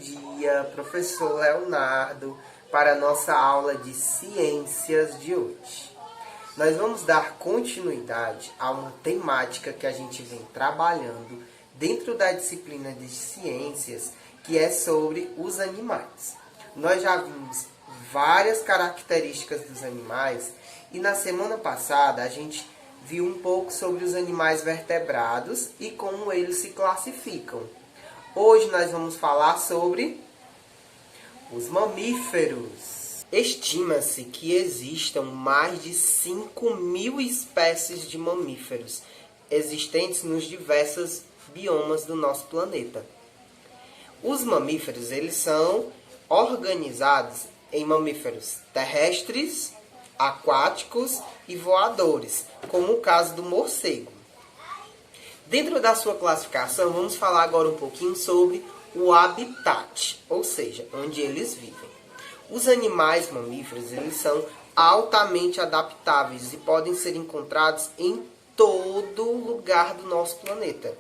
dia, professor Leonardo, para a nossa aula de ciências de hoje. Nós vamos dar continuidade a uma temática que a gente vem trabalhando dentro da disciplina de ciências, que é sobre os animais. Nós já vimos várias características dos animais e na semana passada a gente viu um pouco sobre os animais vertebrados e como eles se classificam. Hoje nós vamos falar sobre os mamíferos. Estima-se que existam mais de 5.000 espécies de mamíferos existentes nos diversos biomas do nosso planeta. Os mamíferos, eles são organizados em mamíferos terrestres, aquáticos e voadores, como o caso do morcego. Dentro da sua classificação, vamos falar agora um pouquinho sobre o habitat, ou seja, onde eles vivem. Os animais mamíferos, eles são altamente adaptáveis e podem ser encontrados em todo lugar do nosso planeta.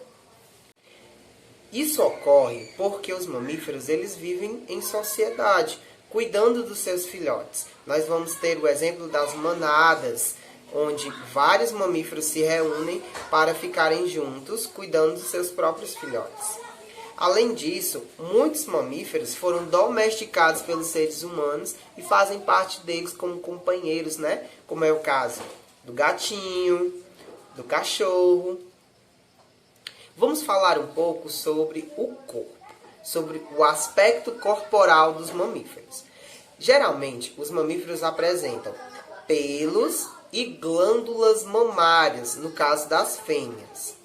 Isso ocorre porque os mamíferos, eles vivem em sociedade, cuidando dos seus filhotes. Nós vamos ter o exemplo das manadas, onde vários mamíferos se reúnem para ficarem juntos, cuidando dos seus próprios filhotes. Além disso, muitos mamíferos foram domesticados pelos seres humanos e fazem parte deles como companheiros, né? Como é o caso do gatinho, do cachorro. Vamos falar um pouco sobre o corpo, sobre o aspecto corporal dos mamíferos. Geralmente, os mamíferos apresentam pelos e glândulas mamárias, no caso das fêmeas.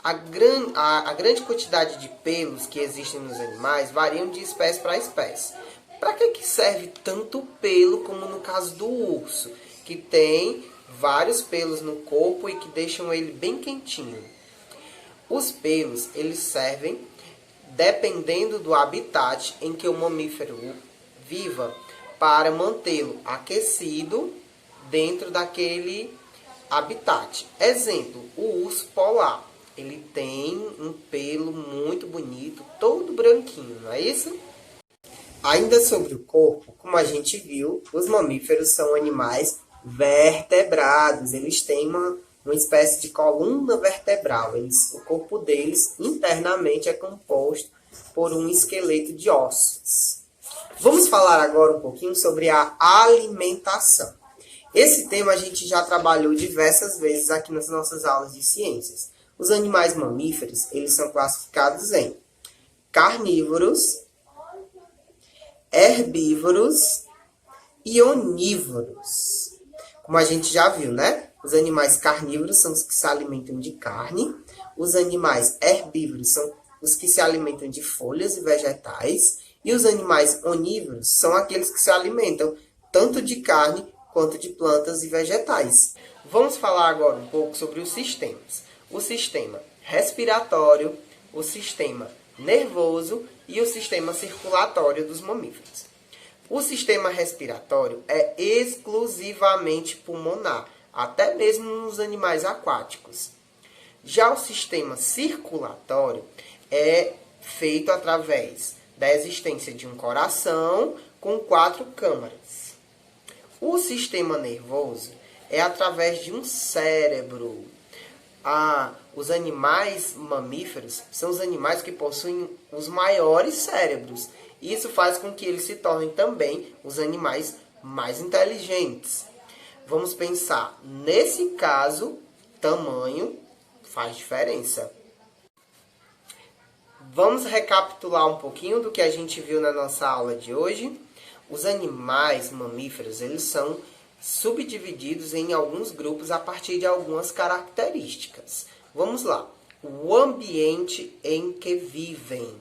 A grande quantidade de pelos que existem nos animais variam de espécie para espécie. Para que serve tanto pelo como no caso do urso, que tem vários pelos no corpo e que deixam ele bem quentinho? Os pelos, eles servem dependendo do habitat em que o mamífero viva, para mantê-lo aquecido dentro daquele habitat. Exemplo, o urso polar. Ele tem um pelo muito bonito, todo branquinho, não é isso? Ainda sobre o corpo, como a gente viu, os mamíferos são animais vertebrados. Eles têm uma espécie de coluna vertebral. O corpo deles, internamente, é composto por um esqueleto de ossos. Vamos falar agora um pouquinho sobre a alimentação. Esse tema a gente já trabalhou diversas vezes aqui nas nossas aulas de ciências. Os animais mamíferos, eles são classificados em carnívoros, herbívoros e onívoros. Como a gente já viu, né? Os animais carnívoros são os que se alimentam de carne. Os animais herbívoros são os que se alimentam de folhas e vegetais. E os animais onívoros são aqueles que se alimentam tanto de carne quanto de plantas e vegetais. Vamos falar agora um pouco sobre os sistemas. O sistema respiratório, o sistema nervoso e o sistema circulatório dos mamíferos. O sistema respiratório é exclusivamente pulmonar, até mesmo nos animais aquáticos. Já o sistema circulatório é feito através da existência de um coração com 4 câmaras. O sistema nervoso é através de um cérebro. Os animais mamíferos são os animais que possuem os maiores cérebros. Isso faz com que eles se tornem também os animais mais inteligentes. Vamos pensar, nesse caso, tamanho faz diferença. Vamos recapitular um pouquinho do que a gente viu na nossa aula de hoje. Os animais mamíferos, eles são subdivididos em alguns grupos a partir de algumas características. Vamos lá. O ambiente em que vivem.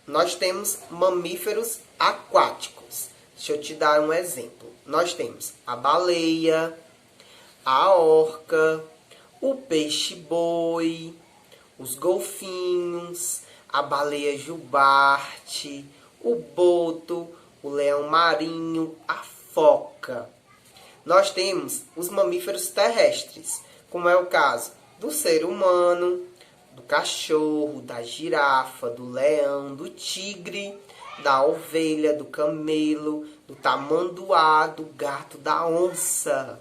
Nós temos mamíferos aquáticos. Deixa eu te dar um exemplo. Nós temos a baleia, a orca, o peixe-boi, os golfinhos, a baleia jubarte, o boto, o leão marinho, a foca. Nós temos os mamíferos terrestres, como é o caso do ser humano, do cachorro, da girafa, do leão, do tigre, da ovelha, do camelo, do tamanduá, do gato, da onça.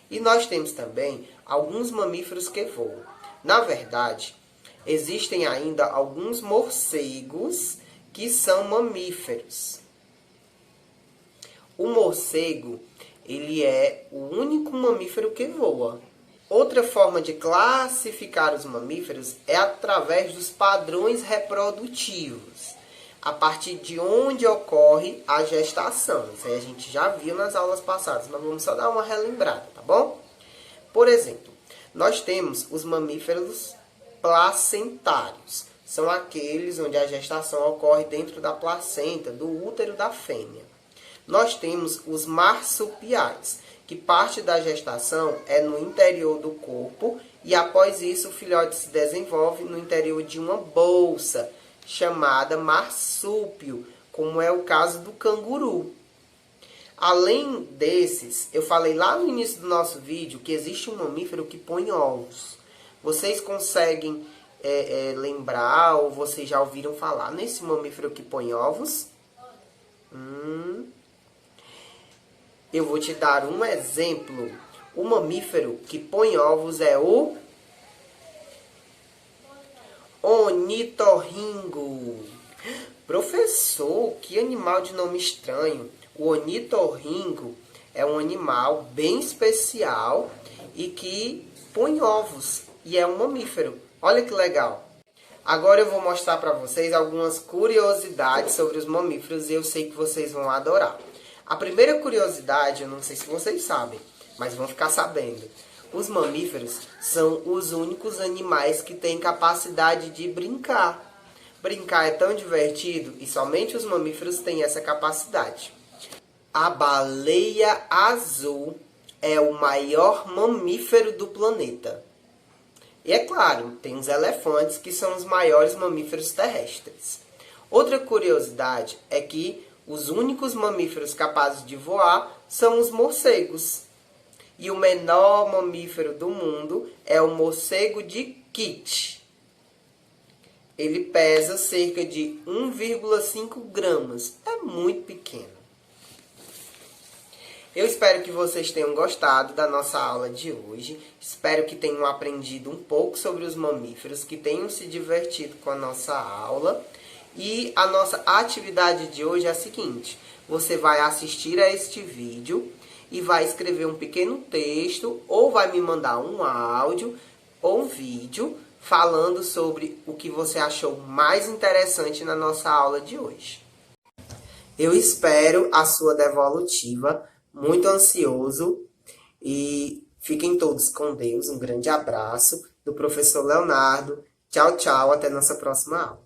E nós temos também alguns mamíferos que voam. Na verdade, existem ainda alguns morcegos que são mamíferos. O morcego, ele é o único mamífero que voa. Outra forma de classificar os mamíferos é através dos padrões reprodutivos, a partir de onde ocorre a gestação. Isso aí a gente já viu nas aulas passadas, mas vamos só dar uma relembrada, tá bom? Por exemplo, nós temos os mamíferos placentários. São aqueles onde a gestação ocorre dentro da placenta, do útero da fêmea. Nós temos os marsupiais, que parte da gestação é no interior do corpo e após isso o filhote se desenvolve no interior de uma bolsa chamada marsúpio, como é o caso do canguru. Além desses, eu falei lá no início do nosso vídeo que existe um mamífero que põe ovos. Vocês conseguem lembrar ou vocês já ouviram falar nesse mamífero que põe ovos? Eu vou te dar um exemplo. O mamífero que põe ovos é o onitorrinco. Professor, que animal de nome estranho. O onitorrinco é um animal bem especial e que põe ovos. E é um mamífero. Olha que legal. Agora eu vou mostrar para vocês algumas curiosidades sobre os mamíferos e eu sei que vocês vão adorar. A primeira curiosidade, eu não sei se vocês sabem, mas vão ficar sabendo. Os mamíferos são os únicos animais que têm capacidade de brincar. Brincar é tão divertido e somente os mamíferos têm essa capacidade. A baleia azul é o maior mamífero do planeta. E é claro, tem os elefantes que são os maiores mamíferos terrestres. Outra curiosidade é que os únicos mamíferos capazes de voar são os morcegos. E o menor mamífero do mundo é o morcego de Kit. Ele pesa cerca de 1,5 gramas. É muito pequeno. Eu espero que vocês tenham gostado da nossa aula de hoje. Espero que tenham aprendido um pouco sobre os mamíferos, que tenham se divertido com a nossa aula. E a nossa atividade de hoje é a seguinte: você vai assistir a este vídeo e vai escrever um pequeno texto ou vai me mandar um áudio ou um vídeo falando sobre o que você achou mais interessante na nossa aula de hoje. Eu espero a sua devolutiva, muito ansioso, e fiquem todos com Deus. Um grande abraço do professor Leonardo. Tchau, tchau, até nossa próxima aula.